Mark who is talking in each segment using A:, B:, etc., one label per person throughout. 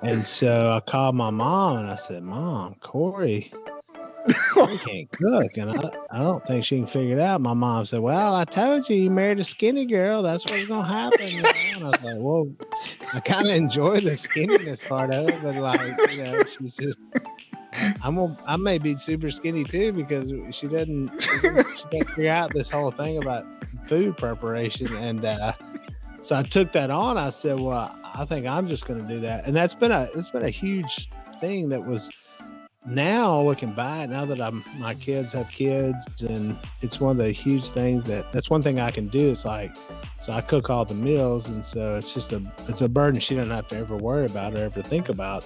A: And so I called my mom and I said, "Mom, Korie can't cook, and I don't think she can figure it out." My mom said, "Well, I told you, you married a skinny girl. That's what's gonna happen." And I was like, "Well, I kind of enjoy the skinniness part of it, but like, she's just I may be super skinny too because she can't figure out this whole thing about food preparation." And so I took that on. I said, "Well, I think I'm just going to do that." And it's been a huge thing that was. Now looking back, now that my kids have kids, and it's one of the huge things that's one thing I can do. It's like, so I cook all the meals, and so it's a burden she doesn't have to ever worry about or ever think about.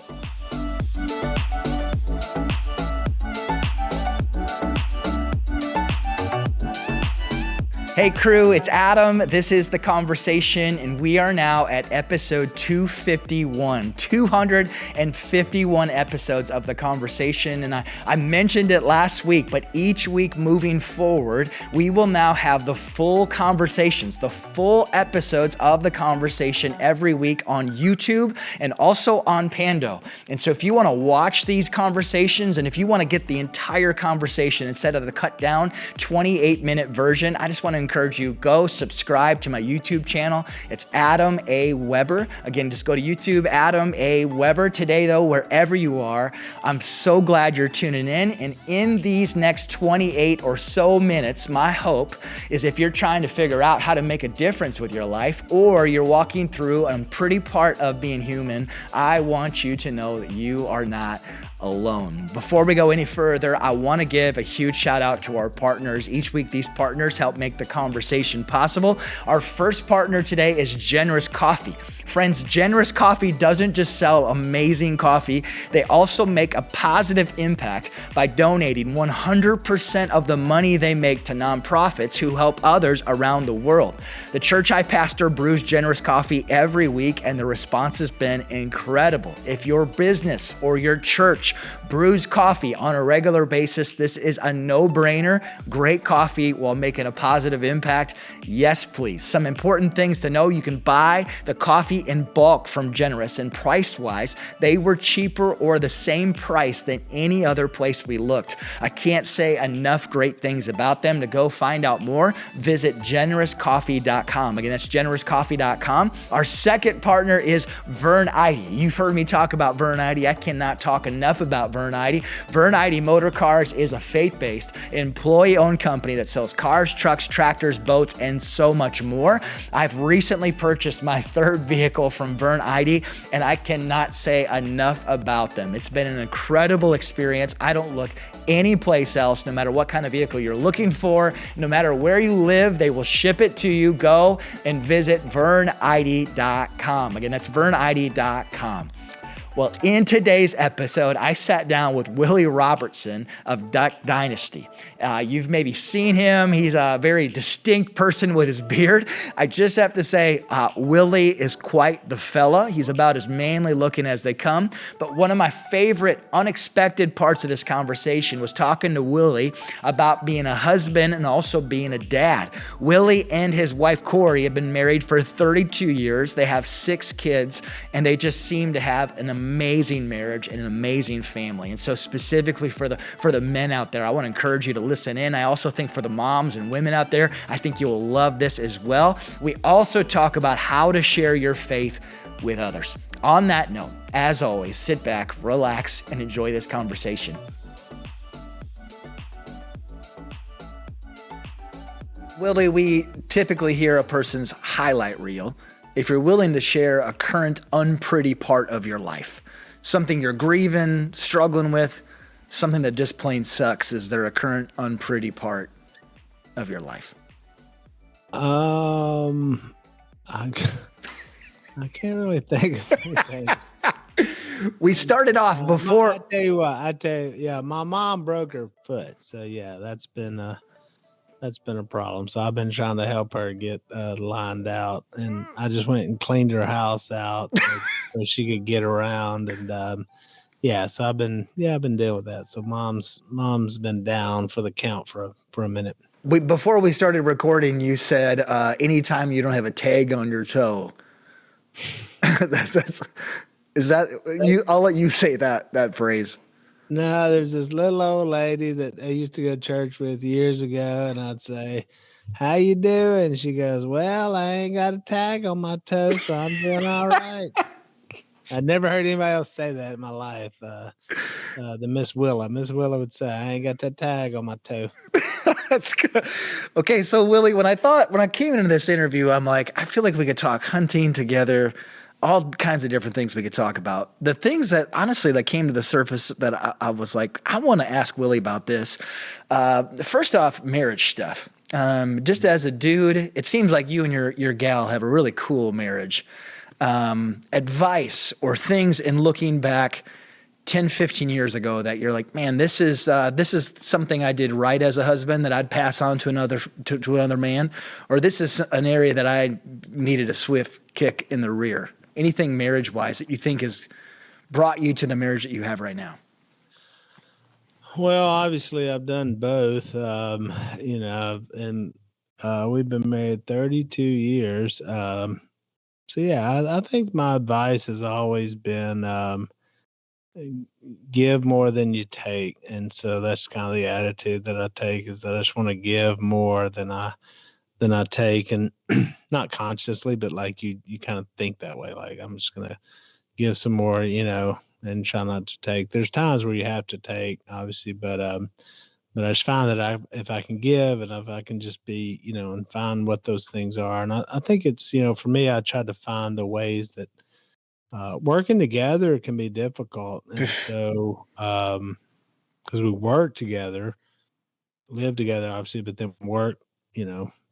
B: Hey crew, it's Adam. This is The Conversation, and we are now at episode 251. 251 episodes of The Conversation, and I mentioned it last week, but each week moving forward, we will now have the full conversations, the full episodes of The Conversation every week on YouTube and also on Pando. And so if you want to watch these conversations, and if you want to get the entire conversation instead of the cut down 28-minute version, I just want to encourage you, go subscribe to my YouTube channel. It's Adam A. Weber. Again, just go to YouTube, Adam A. Weber. Today, though, wherever you are, I'm so glad you're tuning in. And in these next 28 or so minutes, my hope is if you're trying to figure out how to make a difference with your life, or you're walking through a pretty part of being human, I want you to know that you are not alone. Before we go any further, I want to give a huge shout out to our partners. Each week, these partners help make the conversation possible. Our first partner today is Generous Coffee. Friends, Generous Coffee doesn't just sell amazing coffee, they also make a positive impact by donating 100% of the money they make to nonprofits who help others around the world. The church I pastor brews Generous Coffee every week, and the response has been incredible. If your business or your church brews coffee on a regular basis, this is a no-brainer. Great coffee while making a positive impact. Yes, please. Some important things to know: you can buy the coffee in bulk from Generous, and price-wise, they were cheaper or the same price than any other place we looked. I can't say enough great things about them. To go find out more, visit generouscoffee.com. Again, that's generouscoffee.com. Our second partner is Vern Idy. You've heard me talk about Vern Idy. I cannot talk enough about Vern Idy. Vern Idy Motor Cars is a faith-based, employee-owned company that sells cars, trucks, tractors, boats, and so much more. I've recently purchased my third vehicle from Vern Idy, and I cannot say enough about them. It's been an incredible experience. I don't look any place else. No matter what kind of vehicle you're looking for, no matter where you live, they will ship it to you. Go and visit vernidy.com. Again, that's vernidy.com. Well, in today's episode, I sat down with Willie Robertson of Duck Dynasty. You've maybe seen him. He's a very distinct person with his beard. I just have to say, Willie is quite the fella. He's about as manly looking as they come. But one of my favorite unexpected parts of this conversation was talking to Willie about being a husband and also being a dad. Willie and his wife, Korie, have been married for 32 years. They have 6 kids, and they just seem to have an amazing marriage and an amazing family. And so specifically for the men out there, I want to encourage you to listen in. I also think for the moms and women out there, I think you will love this as well. We also talk about how to share your faith with others. On that note, as always, sit back, relax, and enjoy this conversation. Willie, we typically hear a person's highlight reel. If you're willing to share a current unpretty part of your life, something you're grieving, struggling with, something that just plain sucks, is there a current unpretty part of your life?
A: I can't really think of anything.
B: We started off before.
A: I tell you, yeah, my mom broke her foot, so yeah, that's been a problem. So I've been trying to help her get lined out, and I just went and cleaned her house out so she could get around. And so I've been dealing with that. So mom's been down for the count for a minute.
B: Before we started recording, you said anytime you don't have a tag on your toe, Is that you? I'll let you say that phrase.
A: No, there's this little old lady that I used to go to church with years ago, and I'd say, "How you doing?" She goes, "Well, I ain't got a tag on my toe, so I'm doing all right." I'd never heard anybody else say that in my life. The Miss Willa would say, "I ain't got that tag on my toe."
B: That's good. Okay, so Willie, when I came into this interview, I'm like, I feel like we could talk hunting together, all kinds of different things we could talk about. The things that honestly that came to the surface that I was like, I want to ask Willie about this. First off, marriage stuff. Just as a dude, it seems like you and your gal have a really cool marriage. Advice or things in looking back 10, 15 years ago that you're like, man, this is something I did right as a husband that I'd pass on to another man, or this is an area that I needed a swift kick in the rear. Anything marriage wise that you think has brought you to the marriage that you have right now?
A: Well, obviously, I've done both, and we've been married 32 years. So yeah, I think my advice has always been give more than you take, and so that's kind of the attitude that I take, is that I just want to give more than I take, and not consciously, but like you kind of think that way, like I'm just gonna give some more, and try not to take. There's times where you have to take, obviously, but I just find that if I can give, and if I can just be, and find what those things are, and I think it's, for me, I try to find the ways that working together can be difficult, and so because we work together, live together, obviously, but then work,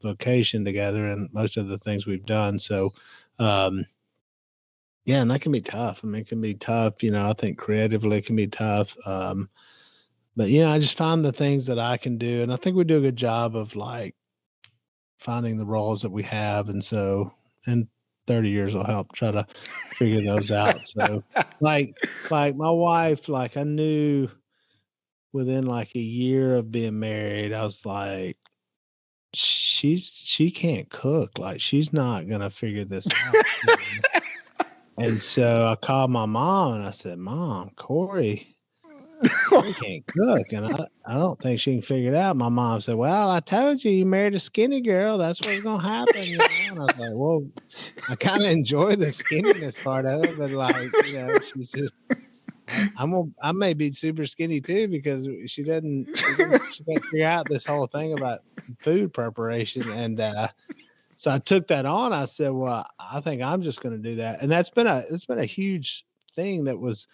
A: location together, and most of the things we've done. So, yeah, and that can be tough. I mean, it can be tough. I think creatively it can be tough. But I just find the things that I can do, and I think we do a good job of like finding the roles that we have, and so, and 30 years will help try to figure those out. So, like my wife, like I knew within like a year of being married, I was like, she can't cook, like she's not gonna figure this out. And so I called my mom and I said, "Mom, Korie can't cook, and I don't think she can figure it out." My mom said, "Well, I told you, you married a skinny girl. That's what's gonna happen." And I was like, "Well, I kind of enjoy the skinniness part of it, but like, she's just, I may be super skinny too, because she can't figure out this whole thing about food preparation." And so I took that on. I said, "Well, I think I'm just going to do that." And it's been a huge thing that was,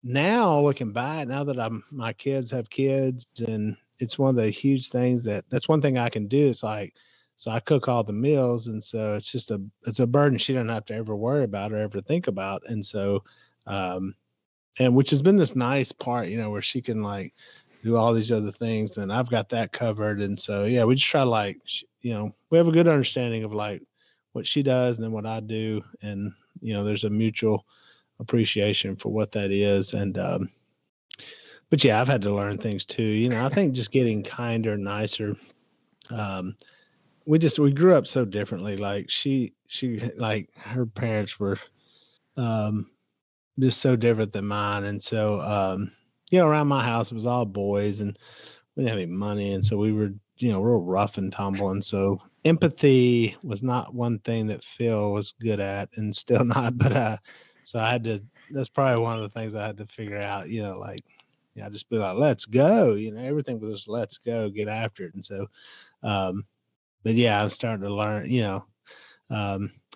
A: now looking back, now that my kids have kids, and it's one of the huge things that's one thing I can do. It's like, so I cook all the meals. And so it's just it's a burden she doesn't have to ever worry about or ever think about. And so, and which has been this nice part, where she can like do all these other things, and I've got that covered. And so, yeah, we just try to like, we have a good understanding of like what she does and then what I do. And, there's a mutual appreciation for what that is. And, but yeah, I've had to learn things too. I think just getting kinder, nicer. We grew up so differently. Like she like her parents were, just so different than mine. And so, around my house, it was all boys, and we didn't have any money. And so we were, real rough and tumble. And so empathy was not one thing that Phil was good at, and still not. But, so that's probably one of the things I had to figure out, like, just be like, let's go, everything was just, let's go, get after it. And so, but yeah, I'm starting to learn,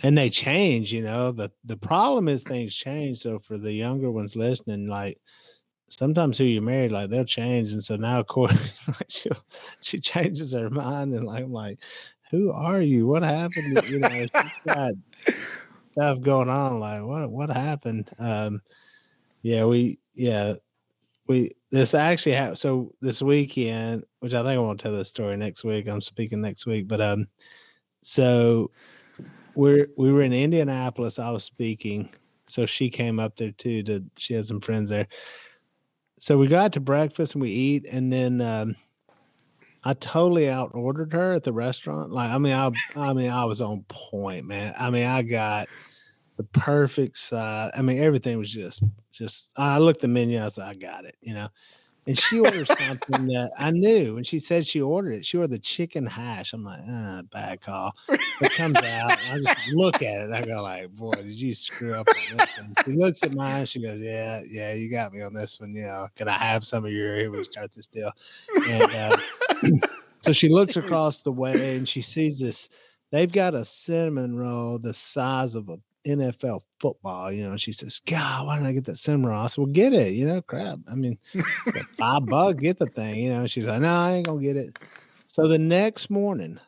A: and they change, the problem is things change. So for the younger ones listening, like sometimes who you married, like they'll change. And so now, of course, like she changes her mind, and like, I'm like, who are you? What happened? She's got stuff going on. Like what happened? This actually happened. So this weekend, which I think I want to tell this story next week. I'm speaking next week, but so we were in Indianapolis. I was speaking, so she came up there too. She had some friends there. So we got to breakfast and we eat, and then I totally out ordered her at the restaurant. Like, I mean, I was on point, man. I mean, I got the perfect side. I mean, everything was just. I looked at the menu. I said, I got it. And she ordered something that I knew. When she said she ordered it, she ordered the chicken hash. I'm like, bad call. It comes out. I just look at it. I go like, boy, did you screw up on this one? She looks at mine. She goes, yeah, you got me on this one. Can I have some of your? Here we start this deal. And so she looks across the way and she sees this. They've got a cinnamon roll the size of a NFL football, and she says, God, why didn't I get that cinnamon roll? I said, well, get it, crap. I mean, $5, get the thing, she's like, no, I ain't gonna get it. So the next morning,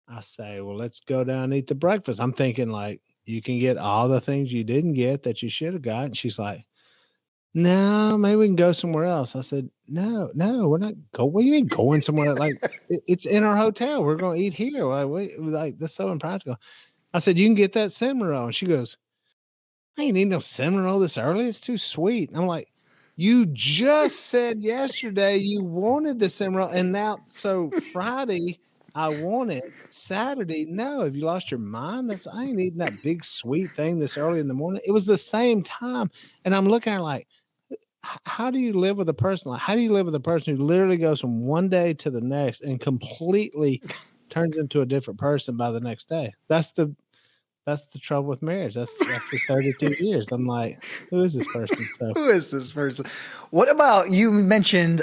A: I say, well, let's go down and eat the breakfast. I'm thinking like, you can get all the things you didn't get that you should have got. And she's like, no, maybe we can go somewhere else. I said, no, we're not going. What do you mean going somewhere? Like it's in our hotel. We're going to eat here. Like that's so impractical. I said, you can get that cinnamon roll. And she goes, I ain't eating no cinnamon roll this early. It's too sweet. And I'm like, you just said yesterday you wanted the cinnamon roll. And now, so Friday, I want it. Saturday, no. Have you lost your mind? I ain't eating that big sweet thing this early in the morning. It was the same time. And I'm looking at her like, how do you live with a person? Like, how do you live with a person who literally goes from one day to the next and completely turns into a different person by the next day? That's the trouble with marriage. That's after 32 years. I'm like, who is this person? So,
B: who is this person? What about, you mentioned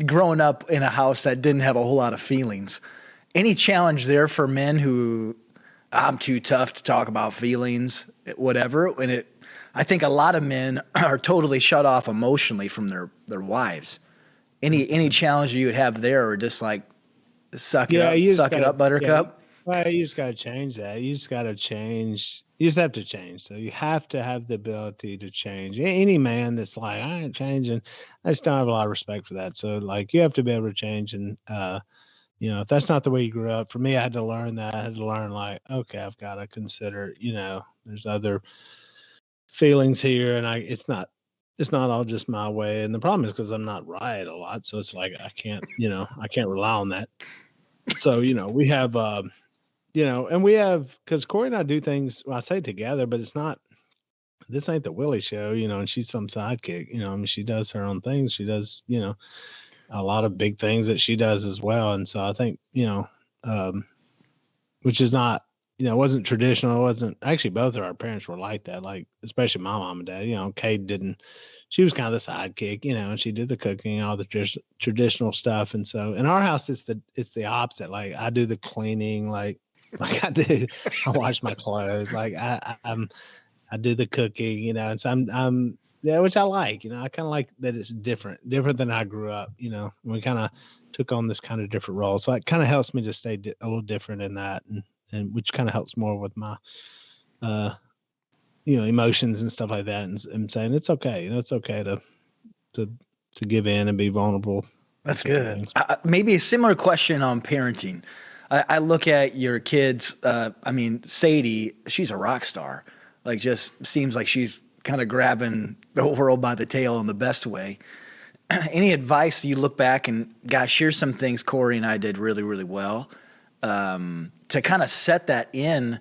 B: growing up in a house that didn't have a whole lot of feelings. Any challenge there for men who, I'm too tough to talk about feelings, whatever, and I think a lot of men are totally shut off emotionally from their wives. Any challenge you would have there, or just like suck it up, buttercup?
A: Yeah. Well, you just got to change that. You just got to change. You just have to change. So you have to have the ability to change. Any man that's like, I ain't changing, I just don't have a lot of respect for that. So like, you have to be able to change. And, if that's not the way you grew up, for me, I had to learn that. I had to learn like, okay, I've got to consider, there's other feelings here, and it's not all just my way. And the problem is because I'm not right a lot, so it's like I can't rely on that. So we have and we have, because Korie and I do things, well, I say together, but it's not, this ain't the Willie show, and she's some sidekick, I mean, she does her own things. She does a lot of big things that she does as well. And so I think which is not, it wasn't traditional. It wasn't, actually both of our parents were like that, like especially my mom and dad. Kate she was kind of the sidekick, and she did the cooking, all the traditional stuff. And so in our house, it's the opposite. Like I do the cleaning, like I do, I wash my clothes, like I do the cooking, and so I'm which I like, I kind of like that it's different than I grew up, we kind of took on this kind of different role. So it kind of helps me to stay a little different in that. And which kind of helps more with my, emotions and stuff like that, and saying it's okay. It's okay to give in and be vulnerable.
B: That's good. Maybe a similar question on parenting. I look at your kids. Sadie, she's a rock star. Like, just seems like she's kind of grabbing the world by the tail in the best way. Any advice you look back and, gosh, here's some things Korie and I did really, really well. To kind of set that in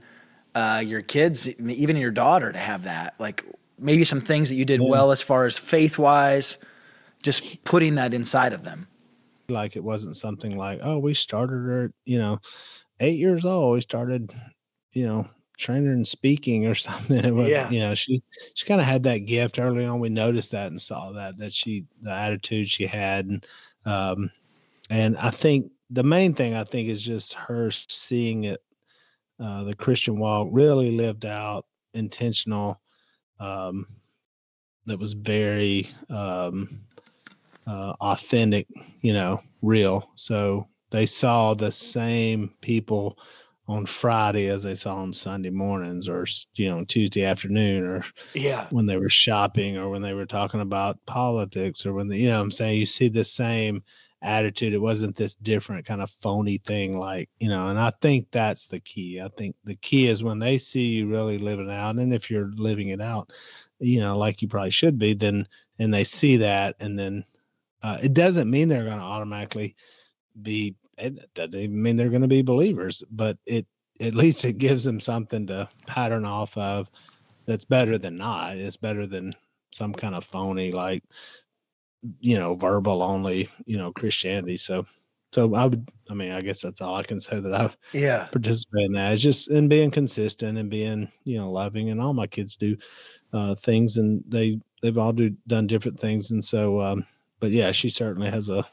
B: your kids, even your daughter, to have that, like maybe some things that you did well as far as faith-wise, just putting that inside of them.
A: Like it wasn't something like, oh, we started her, 8 years old. We started, training her in speaking or something. It was, she kind of had that gift early on. We noticed that and saw that the attitude she had. And I think, the main thing I think is just her seeing it, the Christian walk really lived out, intentional, that was very authentic, real. So they saw the same people on Friday as they saw on Sunday mornings, or Tuesday afternoon, or when they were shopping, or when they were talking about politics, or when I'm saying, you see the same attitude. It wasn't this different kind of phony thing, like, and I think that's the key. I think the key is when they see you really living it out, and if you're living it out, like you probably should be, then, and they see that, and then it doesn't mean they're going to automatically be, it doesn't even mean they're going to be believers, but it at least it gives them something to pattern off of. That's better than not. It's better than some kind of phony, like, verbal only, Christianity. So I guess that's all I can say that I've participated in that. It's just in being consistent and being, loving, and all my kids do things, and they've all done different things. And so, but yeah, she certainly has a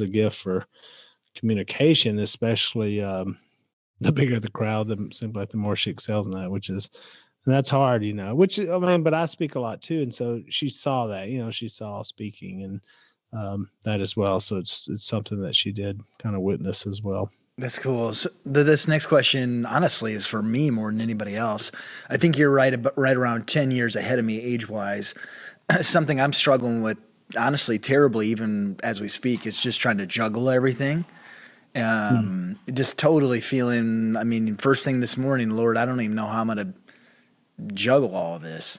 A: gift for communication, especially the bigger the crowd, it seems like the more she excels in that, and that's hard, but I speak a lot too. And so she saw that, she saw speaking and that as well. So it's something that she did kind of witness as well.
B: That's cool. So this next question, honestly, is for me more than anybody else. I think you're right around 10 years ahead of me age-wise. Something I'm struggling with, honestly, terribly, even as we speak, is just trying to juggle everything. Just totally feeling, first thing this morning, Lord, I don't even know how I'm going to juggle all of this.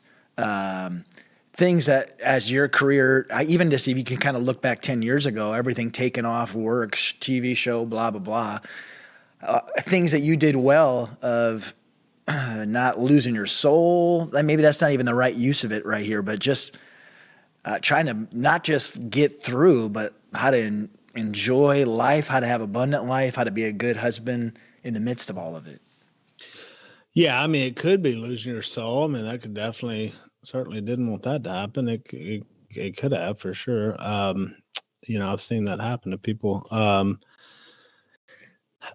B: Things that as your career, even just if you can kind of look back 10 years ago, everything taken off, works, TV show, blah, blah, blah. Things that you did well of not losing your soul. Maybe that's not even the right use of it right here, but just trying to not just get through, but how to enjoy life, how to have abundant life, how to be a good husband in the midst of all of it.
A: Yeah, it could be losing your soul. That could certainly didn't want that to happen. It could have, for sure. I've seen that happen to people.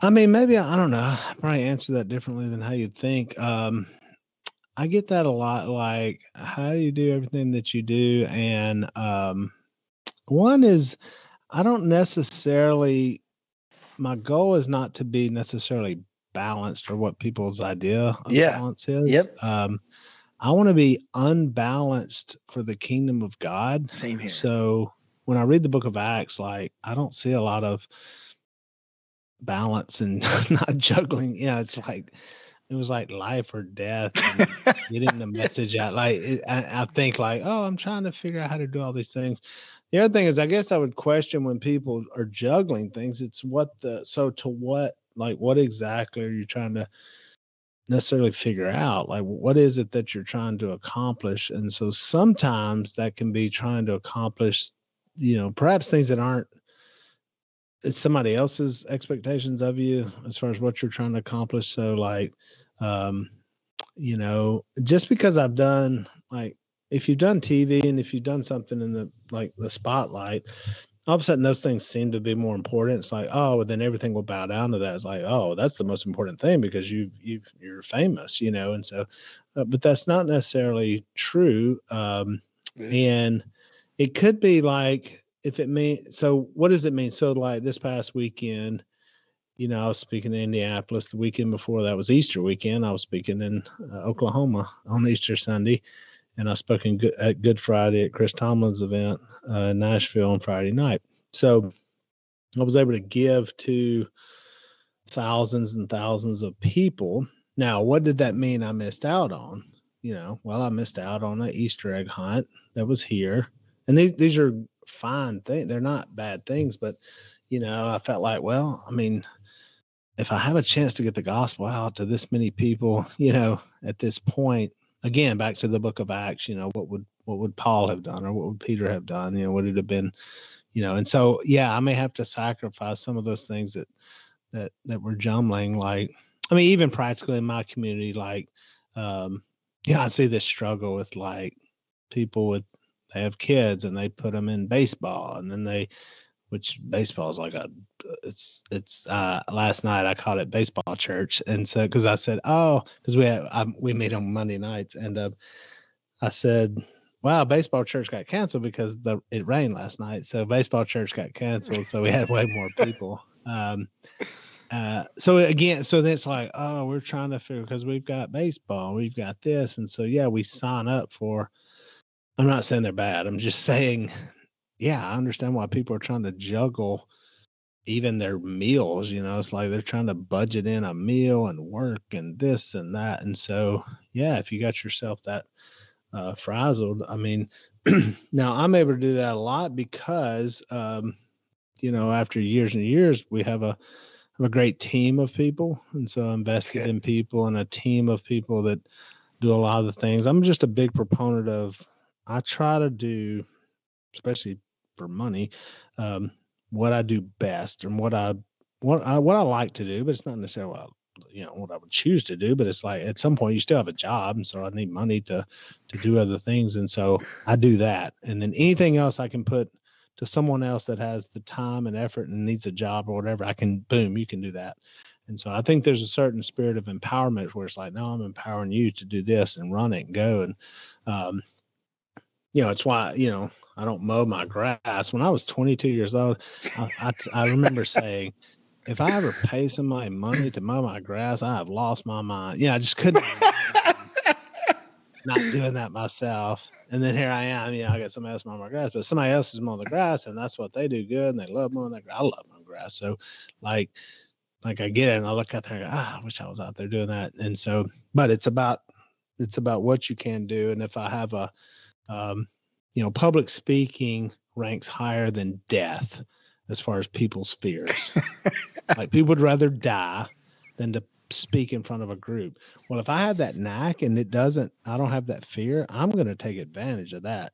A: Maybe, I don't know, I probably answer that differently than how you'd think. I get that a lot, like, how do you do everything that you do? And one is, I don't necessarily, my goal is not to be necessarily balanced, or what people's idea of balance is.
B: Yep.
A: I want to be unbalanced for the kingdom of God.
B: Same here.
A: So when I read the book of Acts, like, I don't see a lot of balance and not juggling. It's like, it was like life or death, and getting the message out. Like, I think like, oh, I'm trying to figure out how to do all these things. The other thing is, I guess I would question when people are juggling things. It's what exactly are you trying to necessarily figure out? Like, what is it that you're trying to accomplish? And so sometimes that can be trying to accomplish, perhaps things that aren't somebody else's expectations of you as far as what you're trying to accomplish. So like, just because I've done, like, if you've done TV and if you've done something in the spotlight, all of a sudden those things seem to be more important. It's like, oh, well, then everything will bow down to that. It's like, oh, that's the most important thing because you're famous, and so, but that's not necessarily true. And it could be like, so what does it mean? So like this past weekend, I was speaking in Indianapolis. The weekend before that was Easter weekend. I was speaking in Oklahoma on Easter Sunday. And I spoke at Good Friday at Chris Tomlin's event in Nashville on Friday night. So I was able to give to thousands and thousands of people. Now, what did that mean I missed out on? Well, I missed out on an Easter egg hunt that was here. And these are fine things. They're not bad things, but, I felt like, well, if I have a chance to get the gospel out to this many people, at this point, again, back to the book of Acts, what would Paul have done, or what would Peter have done? Would it have been, and so, yeah, I may have to sacrifice some of those things that were jumbling. Like, even practically in my community, like, I see this struggle with like people they have kids and they put them in baseball, and then which baseball is like it's last night I called it baseball church. And so, cause I said, cause we meet on Monday nights, and I said, wow, baseball church got canceled because it rained last night. So baseball church got canceled. So we had way more people. So then it's like, oh, we're trying to figure, because we've got baseball, we've got this. And so, yeah, we sign up for, I'm not saying they're bad. I'm just saying, yeah, I understand why people are trying to juggle even their meals. It's like they're trying to budget in a meal and work and this and that. And so, yeah, if you got yourself that frazzled, now I'm able to do that a lot because, after years and years, we have a have a great team of people. And so I invested in people and a team of people that do a lot of the things. I'm just a big proponent of, I try to do, especially for money, what I do best and what I like to do, but it's not necessarily what I would choose to do, but it's like at some point you still have a job. And so I need money to do other things. And so I do that. And then anything else I can put to someone else that has the time and effort and needs a job or whatever, you can do that. And so I think there's a certain spirit of empowerment where it's like, no, I'm empowering you to do this and run it and go. And, it's why, I don't mow my grass. When I was 22 years old, I remember saying, if I ever pay somebody money to mow my grass, I have lost my mind. Yeah, I just couldn't not doing that myself. And then here I am, I got somebody else mowing my grass, but somebody else is mowing the grass, and that's what they do good, and they love mowing their grass. I love mowing grass. So like I get it, and I look out there and go, I wish I was out there doing that. And so, but it's about what you can do. And if I have a, public speaking ranks higher than death as far as people's fears. Like people would rather die than to speak in front of a group. Well, if I have that knack and I don't have that fear, I'm going to take advantage of that.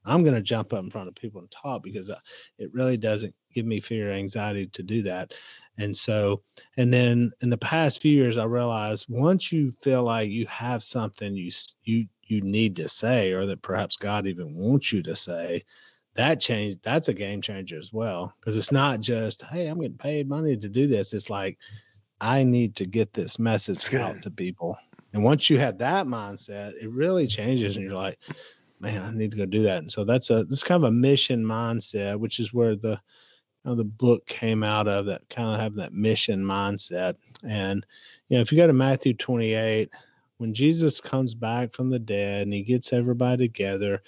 A: I'm going to jump up in front of people and talk because it really doesn't give me fear or anxiety to do that. And so, and then in the past few years, I realized once you feel like you have something you need to say, or that perhaps God even wants you to say, that's a game changer as well. Because it's not just, hey, I'm getting paid money to do this. It's like, I need to get this message out to people. And once you have that mindset, it really changes. And you're like, man, I need to go do that. And so that's kind of a mission mindset, which is where the book came out of, that kind of have that mission mindset. And, if you go to Matthew 28, when Jesus comes back from the dead and he gets everybody together,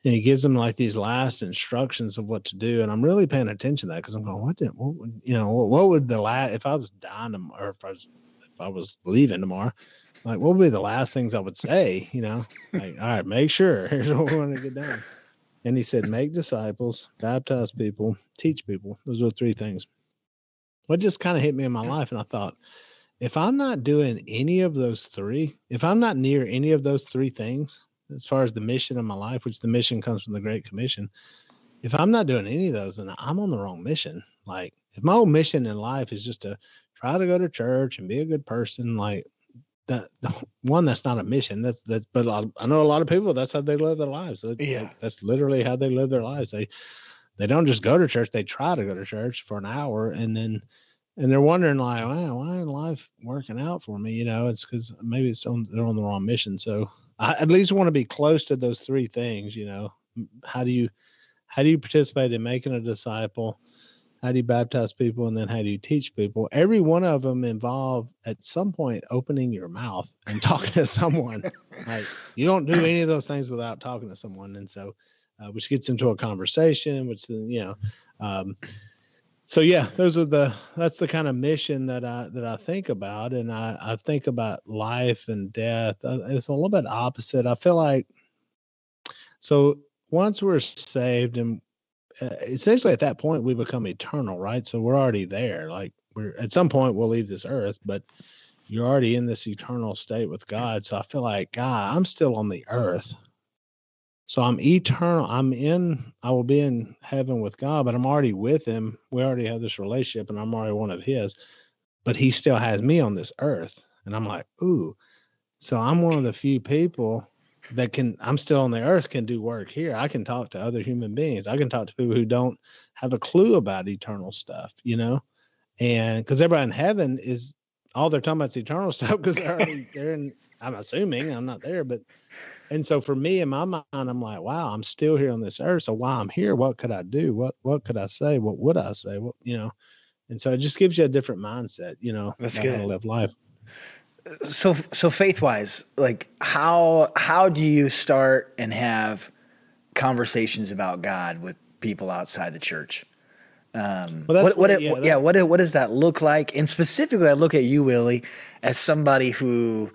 A: and he gives them like these last instructions of what to do. And I'm really paying attention to that because I'm going, what would the last, if I was dying tomorrow, or if I was leaving tomorrow, like what would be the last things I would say, like, all right, make sure, here's what we want to get done. And he said, make disciples, baptize people, teach people. Those are 3 things. What just kind of hit me in my life. And I thought, if I'm not doing any of those 3, if I'm not near any of those 3 things, as far as the mission of my life, which the mission comes from the Great Commission, if I'm not doing any of those, then I'm on the wrong mission. Like if my whole mission in life is just to try to go to church and be a good person, like that, that's not a mission. But I know a lot of people, that's how they live their lives. That's literally how they live their lives. They don't just go to church. They try to go to church for an hour and they're wondering like, wow, why isn't life working out for me? It's because maybe they're on the wrong mission. So I at least want to be close to those 3 things. How do you participate in making a disciple? How do you baptize people? And then how do you teach people? Every one of them involve at some point opening your mouth and talking to someone. Like you don't do any of those things without talking to someone. And so, which gets into a conversation, which then, so yeah, that's the kind of mission that I think about. And I think about life and death. It's a little bit opposite. I feel like, so once we're saved and essentially at that point we become eternal, right? So we're already there. Like at some point we'll leave this earth, but you're already in this eternal state with God. So I feel like, God, I'm still on the earth. So I'm eternal. I will be in heaven with God, but I'm already with him. We already have this relationship and I'm already one of his, but he still has me on this earth. And I'm like, ooh, so I'm one of the few people that I'm still on the earth, can do work here. I can talk to other human beings. I can talk to people who don't have a clue about eternal stuff, and because everybody in heaven is all they're talking about is eternal stuff because they're in, I'm assuming I'm not there, and so for me in my mind, I'm like, wow, I'm still here on this earth. So while I'm here, what could I do? What could I say? What would I say? And so it just gives you a different mindset,
B: That's
A: about
B: good.
A: how to live life.
B: So faith-wise, like how do you start and have conversations about God with people outside the church? What does that look like? And specifically, I look at you, Willie, as somebody who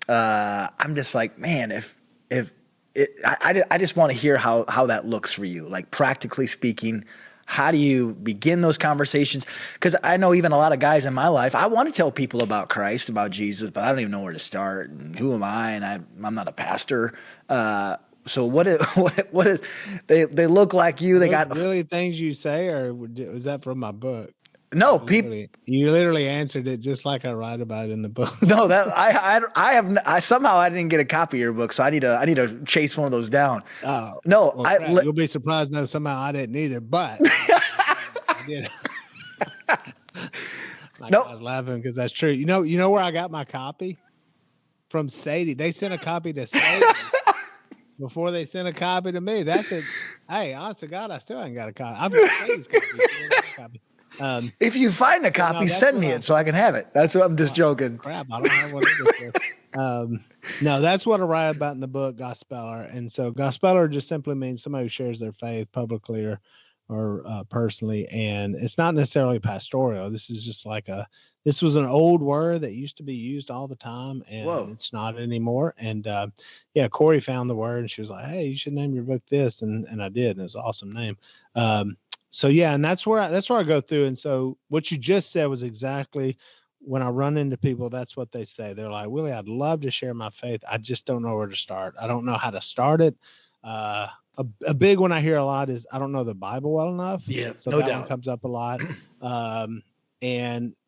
B: I'm just like, man, I just want to hear how that looks for you, like practically speaking. How do you begin those conversations? Because I know even a lot of guys in my life, I want to tell people about Christ, about Jesus, but I don't even know where to start. And who am I? And I'm not a pastor. So what is they look like you? They got
A: really things you say, or was that from my book?
B: No, people.
A: You literally answered it just like I write about it in the book.
B: No, that I somehow I didn't get a copy of your book, so I need to chase one of those down.
A: Oh
B: no,
A: well, you'll be surprised. No, somehow I didn't either, but I did. I was laughing because that's true. You know where I got my copy from? Sadie. They sent a copy to Sadie before they sent a copy to me. That's it. Hey, honest to God, I still ain't got a copy. I've got Sadie's copy.
B: If you find a copy, send me it so I can have it. That's what I'm just joking.
A: Crap, I don't have one of this. No, that's what I write about in the book, Gospeller. And so Gospeller just simply means somebody who shares their faith publicly or personally. And it's not necessarily pastoral. This is just this was an old word that used to be used all the time, and it's not anymore. And Korie found the word and she was like, hey, you should name your book this. And I did. And it's an awesome name. So and that's where I go through. And so what you just said was exactly when I run into people, that's what they say. They're like, Willie, I'd love to share my faith. I just don't know where to start. I don't know how to start it. A big one I hear a lot is I don't know the Bible well enough.
B: Yeah,
A: so
B: no
A: that
B: doubt.
A: one comes up a lot.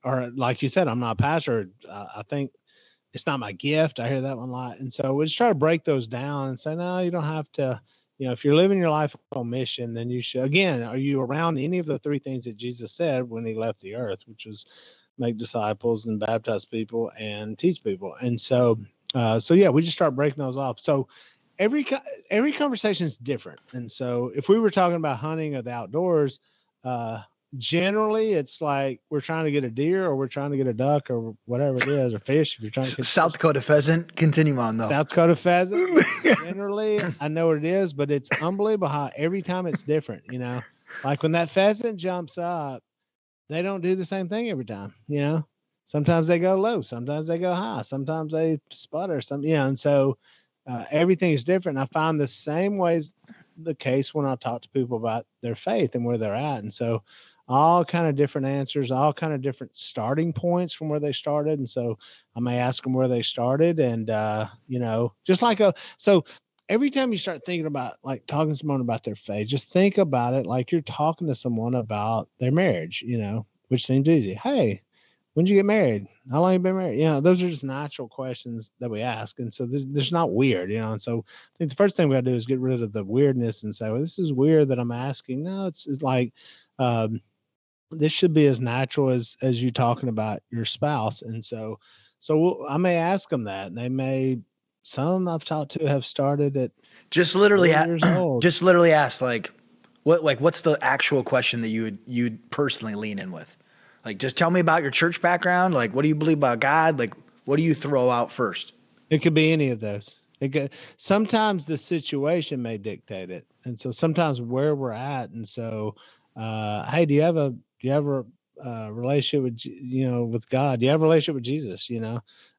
A: Or like you said, I'm not a pastor. I think it's not my gift. I hear that one a lot. And so we just try to break those down and say, no, you don't have to. If you're living your life on mission, then you should. Again, are you around any of the three things that Jesus said when he left the earth, which was make disciples and baptize people and teach people? And so we just start breaking those off. So every conversation is different. And so if we were talking about hunting or the outdoors, generally it's like we're trying to get a deer or we're trying to get a duck or whatever it is, or fish. If you're trying to get
B: South Dakota pheasant, continue on though.
A: South Dakota pheasant. Generally, I know what it is, but it's unbelievable how every time it's different. Like when that pheasant jumps up, they don't do the same thing every time. Sometimes they go low, sometimes they go high, sometimes they sputter, and so everything is different. I find the same ways the case when I talk to people about their faith and where they're at. And so all kind of different answers, all kind of different starting points from where they started. And so I may ask them where they started and, just like so every time you start thinking about like talking to someone about their faith, just think about it like you're talking to someone about their marriage, which seems easy. Hey, when did you get married? How long have you been married? Those are just natural questions that we ask. And so this not weird, and so I think the first thing we got to do is get rid of the weirdness and say, well, this is weird that I'm asking. No, it's like, this should be as natural as you talking about your spouse. And so I may ask them that, and some I've talked to have started at
B: just literally
A: years old.
B: Just literally ask what's the actual question that you'd personally lean in with? Like, just tell me about your church background. Like, what do you believe about God? Like, what do you throw out first?
A: It could be any of those. Sometimes the situation may dictate it. And so sometimes where we're at. And so, hey, do you have a relationship with God? Do you have a relationship with Jesus?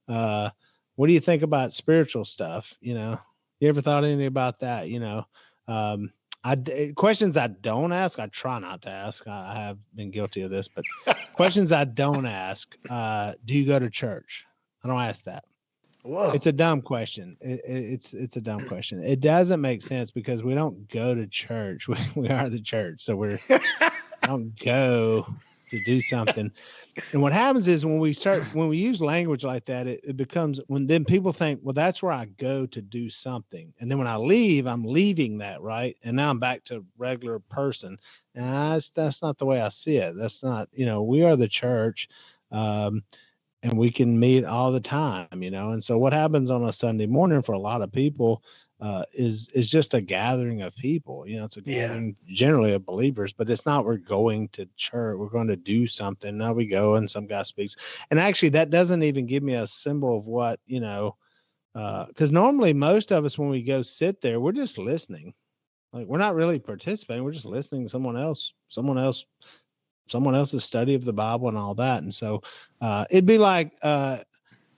A: What do you think about spiritual stuff? You ever thought anything about that? Questions I don't ask, I try not to ask. I have been guilty of this, but questions I don't ask. Do you go to church? I don't ask that.
B: Whoa.
A: It's a dumb question. It's a dumb question. It doesn't make sense because we don't go to church. We are the church. So we don't go to do something. And what happens is when we use language like that, it becomes then people think, well, that's where I go to do something. And then when I leave, I'm leaving that, right? And now I'm back to regular person. And that's not the way I see it. That's not, we are the church. And we can meet all the time, And so what happens on a Sunday morning for a lot of people is just a gathering of people. It's a gathering generally of believers, but it's not we're going to church, we're going to do something. Now we go and some guy speaks. And actually that doesn't even give me a symbol of what, because normally most of us when we go sit there, we're just listening. Like we're not really participating, we're just listening to someone else's study of the Bible and all that. And so it'd be like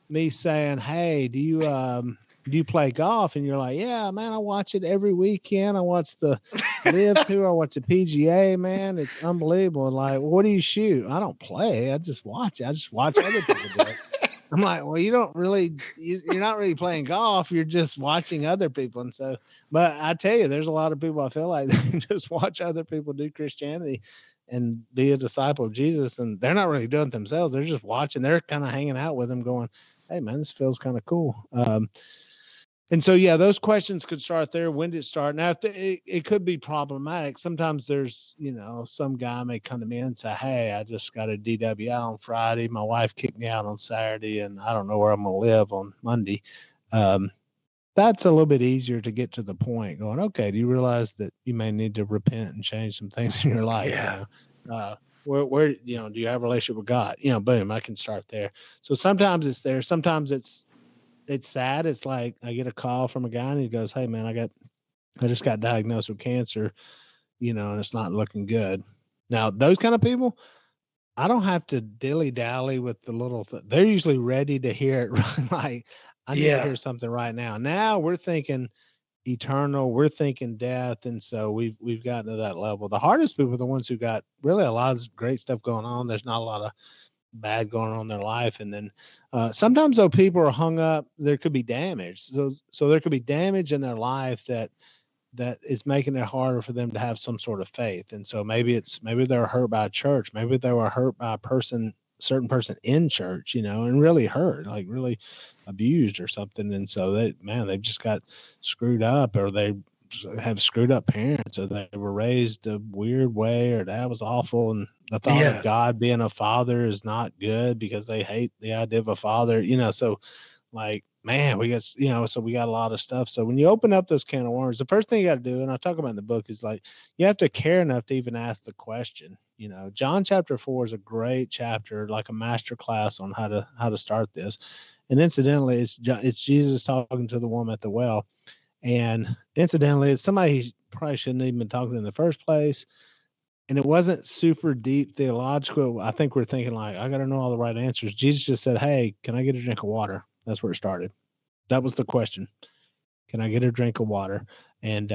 A: me saying, hey, do you Do you play golf? And you're like, yeah, man, I watch it every weekend. I watch the Live Tour. I watch the PGA, man. It's unbelievable. And like, what do you shoot? I don't play. I just watch it. I just watch other people do it. I'm like, well, you're not really playing golf. You're just watching other people. And so, but I tell you, there's a lot of people I feel like they just watch other people do Christianity and be a disciple of Jesus. And they're not really doing it themselves. They're just watching. They're kind of hanging out with them going, hey, man, this feels kind of cool. And so, yeah, those questions could start there. When did it start? Now, it could be problematic. Sometimes there's, some guy may come to me and say, hey, I just got a DW out on Friday. My wife kicked me out on Saturday, and I don't know where I'm going to live on Monday. That's a little bit easier to get to the point going, okay, do you realize that you may need to repent and change some things in your life?
B: Yeah.
A: Where do you have a relationship with God? Boom, I can start there. So sometimes it's there. Sometimes it's sad. It's like I get a call from a guy and he goes, hey man, I just got diagnosed with cancer, and it's not looking good. Now, those kind of people, I don't have to dilly dally with the little they're usually ready to hear it. Like, I need to hear something right now. Now we're thinking eternal, we're thinking death. And so we've gotten to that level. The hardest people are the ones who got really a lot of great stuff going on. There's not a lot of bad going on in their life. And then sometimes though people are hung up, there could be damage. So there could be damage in their life that is making it harder for them to have some sort of faith. And so maybe they're hurt by a church, maybe they were hurt by a certain person in church, and really hurt, like really abused or something. And so they've just got screwed up, or they have screwed up parents, or they were raised a weird way, or that was awful. And the thought of God being a father is not good because they hate the idea of a father, so like, man, we got, so we got a lot of stuff. So when you open up those can of worms, the first thing you got to do, and I talk about in the book, is like, you have to care enough to even ask the question. John chapter 4 is a great chapter, like a master class on how to start this. And incidentally, it's Jesus talking to the woman at the well. And incidentally, it's somebody he probably shouldn't even been talking to in the first place. And it wasn't super deep theological. I think we're thinking like, I got to know all the right answers. Jesus just said, hey, can I get a drink of water? That's where it started. That was the question. Can I get a drink of water? And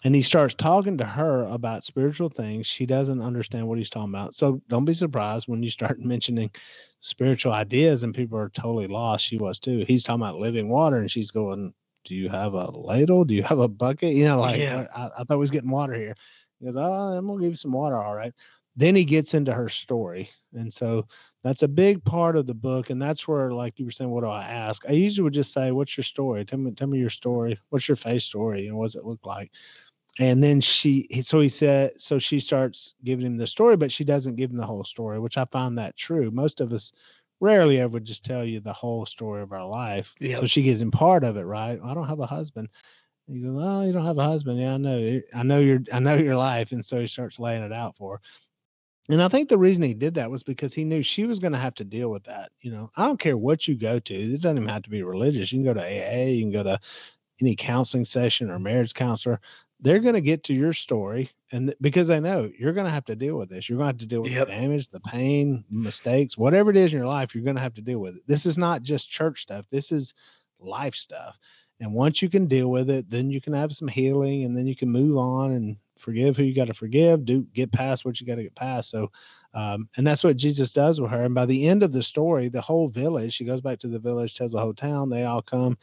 A: he starts talking to her about spiritual things. She doesn't understand what he's talking about. So don't be surprised when you start mentioning spiritual ideas and people are totally lost. She was too. He's talking about living water and she's going, do you have a ladle? Do you have a bucket? I thought we was getting water here. He goes, oh, I'm going to give you some water. All right. Then he gets into her story. And so that's a big part of the book. And that's where, like you were saying, what do I ask? I usually would just say, what's your story? Tell me your story. What's your faith story? What does it look like? And then she starts giving him the story, but she doesn't give him the whole story, which I find that true. Most of us rarely ever just tell you the whole story of our life. Yep. So she gives him part of it, right? I don't have a husband. He goes, oh, you don't have a husband. Yeah, I know your life. And so he starts laying it out for her. And I think the reason he did that was because he knew she was going to have to deal with that. I don't care what you go to. It doesn't even have to be religious. You can go to AA, you can go to any counseling session or marriage counselor. They're going to get to your story. And because they know you're going to have to deal with this. You're going to have to deal with the damage, the pain, mistakes, whatever it is in your life, you're going to have to deal with it. This is not just church stuff. This is life stuff. And once you can deal with it, then you can have some healing and then you can move on and forgive who you got to forgive, get past what you got to get past. So, and that's what Jesus does with her. And by the end of the story, the whole village, she goes back to the village, tells the whole town, they all come,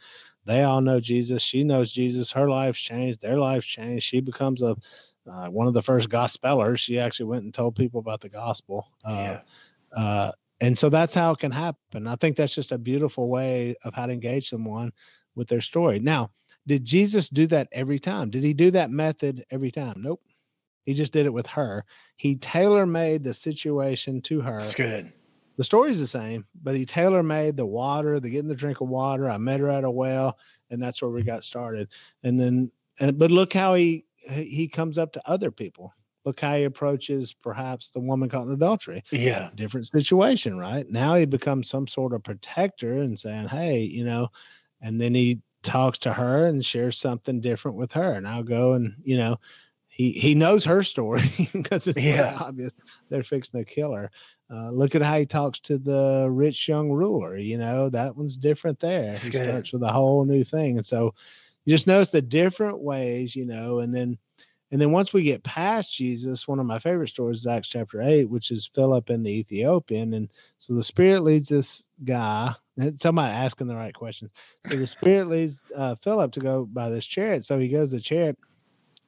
A: they all know Jesus. She knows Jesus. Her life's changed. Their life's changed. She becomes one of the first gospelers. She actually went and told people about the gospel. And so that's how it can happen. I think that's just a beautiful way of how to engage someone with their story. Now, did Jesus do that every time? Did he do that method every time? Nope. He just did it with her. He tailor-made the situation to her.
B: That's good.
A: The story's the same, but he tailor-made the water, the getting the drink of water. I met her at a well, and that's where we got started. And then, but look how he comes up to other people. Look how he approaches perhaps the woman caught in adultery.
B: Yeah.
A: Different situation, right? Now he becomes some sort of protector and saying, hey, and then he talks to her and shares something different with her. And I'll go and, he knows her story because it's pretty
B: Yeah.
A: obvious they're fixing to kill her. Look at how he talks to the rich young ruler. That one's different there.
B: That's
A: He
B: good.
A: starts with a whole new thing. And so you just notice the different ways, and then once we get past Jesus, one of my favorite stories is Acts chapter 8, which is Philip and the Ethiopian. And so the Spirit leads this guy, and talking about asking the right questions. So the Spirit leads Philip to go by this chariot. So he goes to the chariot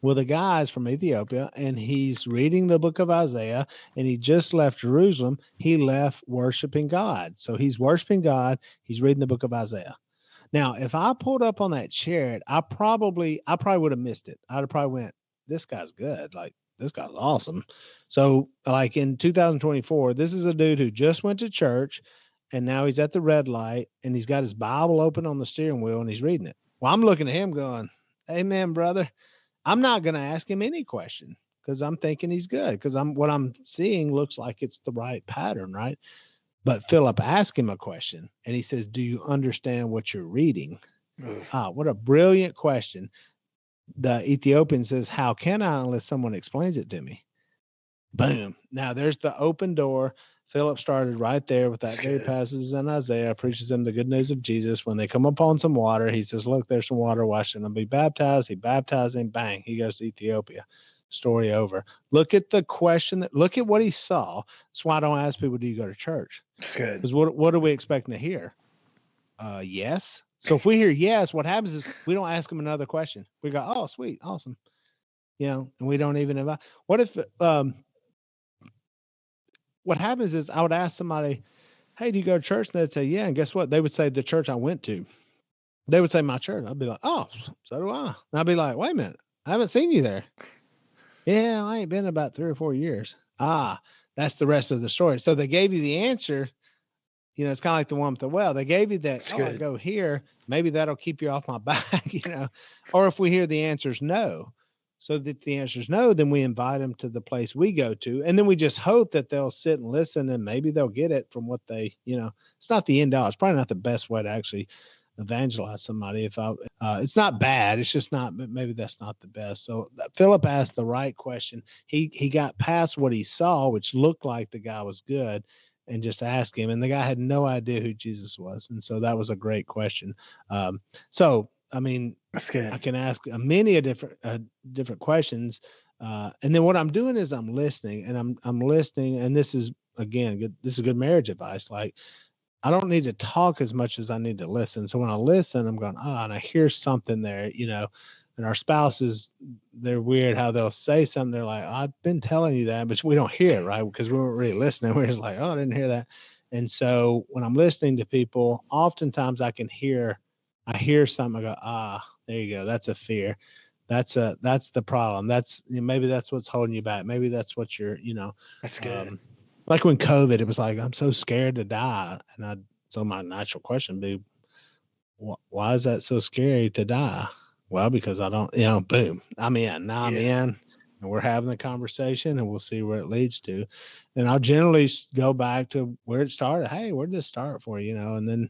A: with the guys from Ethiopia, and he's reading the book of Isaiah, and he just left Jerusalem. He left worshiping God. So he's worshiping God. He's reading the book of Isaiah. Now, if I pulled up on that chariot, I probably would have missed it. I'd have probably went, this guy's good. Like, this guy's awesome. So like in 2024, this is a dude who just went to church, and now he's at the red light, and he's got his Bible open on the steering wheel, and he's reading it. Well, I'm looking at him going, amen, brother. I'm not going to ask him any question because I'm thinking he's good, because what I'm seeing looks like it's the right pattern, right? But Philip asked him a question, and he says, do you understand what you're reading? What a brilliant question. The Ethiopian says, how can I unless someone explains it to me? Boom. Now there's the open door. Philip started right there with that very passage in Isaiah, preaches them the good news of Jesus. When they come upon some water, he says, look, there's some water. Why shouldn't I be baptized? He baptized him. Bang. He goes to Ethiopia. Story over. Look at the question. Look at what he saw. That's why I don't ask people, do you go to church?
B: That's good.
A: Because what are we expecting to hear? Yes. So if we hear yes, what happens is we don't ask them another question. We go, oh, sweet, awesome. And we don't even invite. What if, what happens is I would ask somebody, hey, do you go to church? And they'd say, yeah. And guess what? They would say the church I went to. They would say my church. I'd be like, oh, so do I. And I'd be like, wait a minute. I haven't seen you there. Yeah, I ain't been about 3 or 4 years. That's the rest of the story. So they gave you the answer. It's kind of like the one with the well. They gave you that, I go here. Maybe that'll keep you off my back, Or if we hear the answer's no. So that the answer's no, then we invite them to the place we go to. And then we just hope that they'll sit and listen, and maybe they'll get it from what they, it's not the end all. It's probably not the best way to actually evangelize somebody. It's not bad. It's just not, maybe that's not the best. So Philip asked the right question. He got past what he saw, which looked like the guy was good, and just asked him. And the guy had no idea who Jesus was. And so that was a great question. I mean, that's good. I can ask many different questions. And then what I'm doing is I'm listening, and I'm listening. And this is, again, good. This is good marriage advice. Like, I don't need to talk as much as I need to listen. So when I listen, I'm going, and I hear something there, and our spouses, they're weird how they'll say something. They're like, I've been telling you that, but we don't hear it, right? Because we weren't really listening. We're just like, I didn't hear that. And so when I'm listening to people, oftentimes I hear something. I go, there you go. That's a fear. That's the problem. Maybe that's what's holding you back. Maybe that's what you're,
B: That's good.
A: Like when COVID, it was like, I'm so scared to die. So my natural question would be, why is that so scary to die? Well, because I don't, boom, I'm in. Now I'm in, and we're having the conversation, and we'll see where it leads to. And I'll generally go back to where it started. Hey, where did this start for you? And then,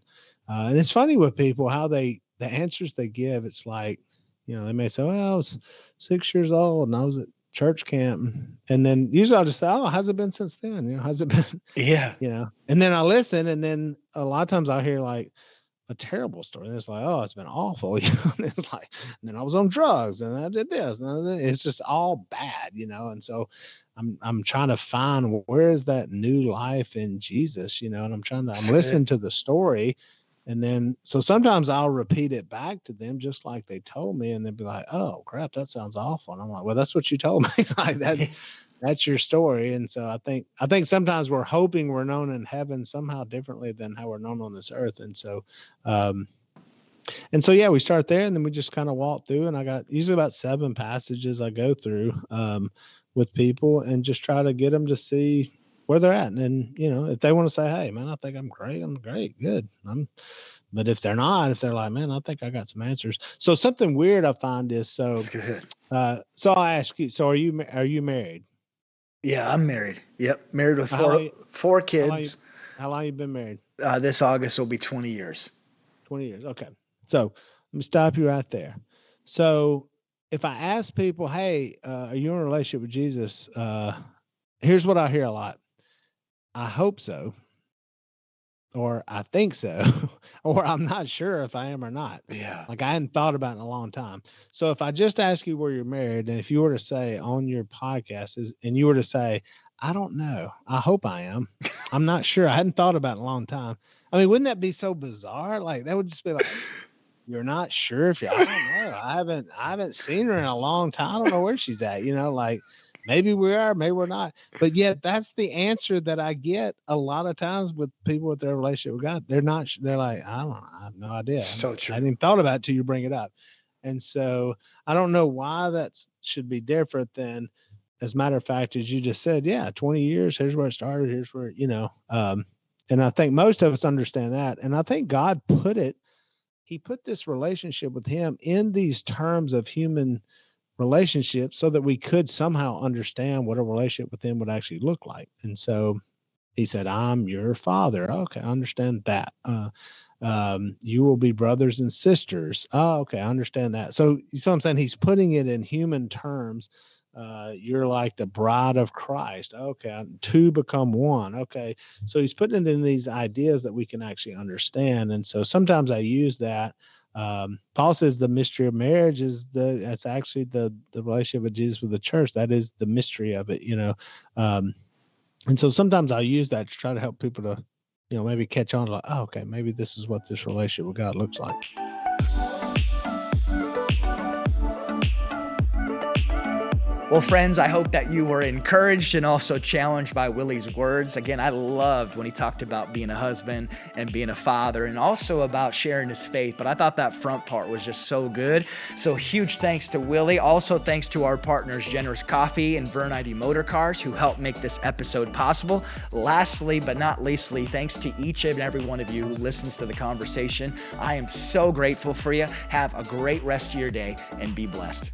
A: and it's funny with people how the answers they give. It's like, they may say, well, I was 6 years old and I was at church camp. And then usually I'll just say, how's it been since then? How's it been?
B: Yeah.
A: And then I listen, and then a lot of times I'll hear like a terrible story. And it's like, it's been awful. And it's like, and then I was on drugs and I did this. And it's just all bad, And so I'm trying to find where is that new life in Jesus, and I'm listening to the story. And then, so sometimes I'll repeat it back to them just like they told me, and they'll be like, oh crap, that sounds awful. And I'm like, well, that's what you told me. Like that's your story. And so I think sometimes we're hoping we're known in heaven somehow differently than how we're known on this earth. And so, yeah, we start there, and then we just kind of walk through, and I got usually about 7 passages I go through, with people, and just try to get them to see where they're at. And if they want to say, hey man, I think I'm great, good. But if they're not, if they're like, man, I think I got some answers. So something weird I find is, so
B: that's good.
A: So I ask you, so are you married?
B: Yeah, I'm married. Yep. Married with four kids.
A: How long you been married?
B: This August will be 20 years.
A: 20 years. Okay. So let me stop you right there. So if I ask people, hey, are you in a relationship with Jesus? Here's what I hear a lot. I hope so. Or I think so, or I'm not sure if I am or not.
B: Yeah.
A: Like I hadn't thought about it in a long time. So if I just ask you where you're married, and if you were to say on your podcast and you were to say, I don't know, I hope I am. I'm not sure. I hadn't thought about it in a long time. I mean, wouldn't that be so bizarre? Like that would just be like, you're not sure if I don't know. I haven't seen her in a long time. I don't know where she's at. Like maybe we are, maybe we're not. But yet that's the answer that I get a lot of times with people with their relationship with God. They're not. They're like, I don't know. I have no idea.
B: So true.
A: I hadn't even thought about it till you bring it up. And so I don't know why that should be different than, as a matter of fact, as you just said, 20 years. Here's where it started. Here's where, and I think most of us understand that. And I think God He put this relationship with him in these terms of human relationships so that we could somehow understand what a relationship with him would actually look like. And so he said, I'm your father. Okay, I understand that. You will be brothers and sisters. Oh, okay, I understand that. So you see what I'm saying? He's putting it in human terms. You're like the bride of Christ. Okay, two become one. Okay, so he's putting it in these ideas that we can actually understand. And so sometimes I use that. Paul says the mystery of marriage that's actually the relationship of Jesus with the church. That is the mystery of it, and so sometimes I use that to try to help people to, maybe catch on, like, oh, okay, maybe this is what this relationship with God looks like.
B: Well, friends, I hope that you were encouraged and also challenged by Willie's words. Again, I loved when he talked about being a husband and being a father and also about sharing his faith. But I thought that front part was just so good. So huge thanks to Willie. Also thanks to our partners, Generous Coffee and Vern ID Motor Cars, who helped make this episode possible. Lastly, but not leastly, thanks to each and every one of you who listens to the conversation. I am so grateful for you. Have a great rest of your day and be blessed.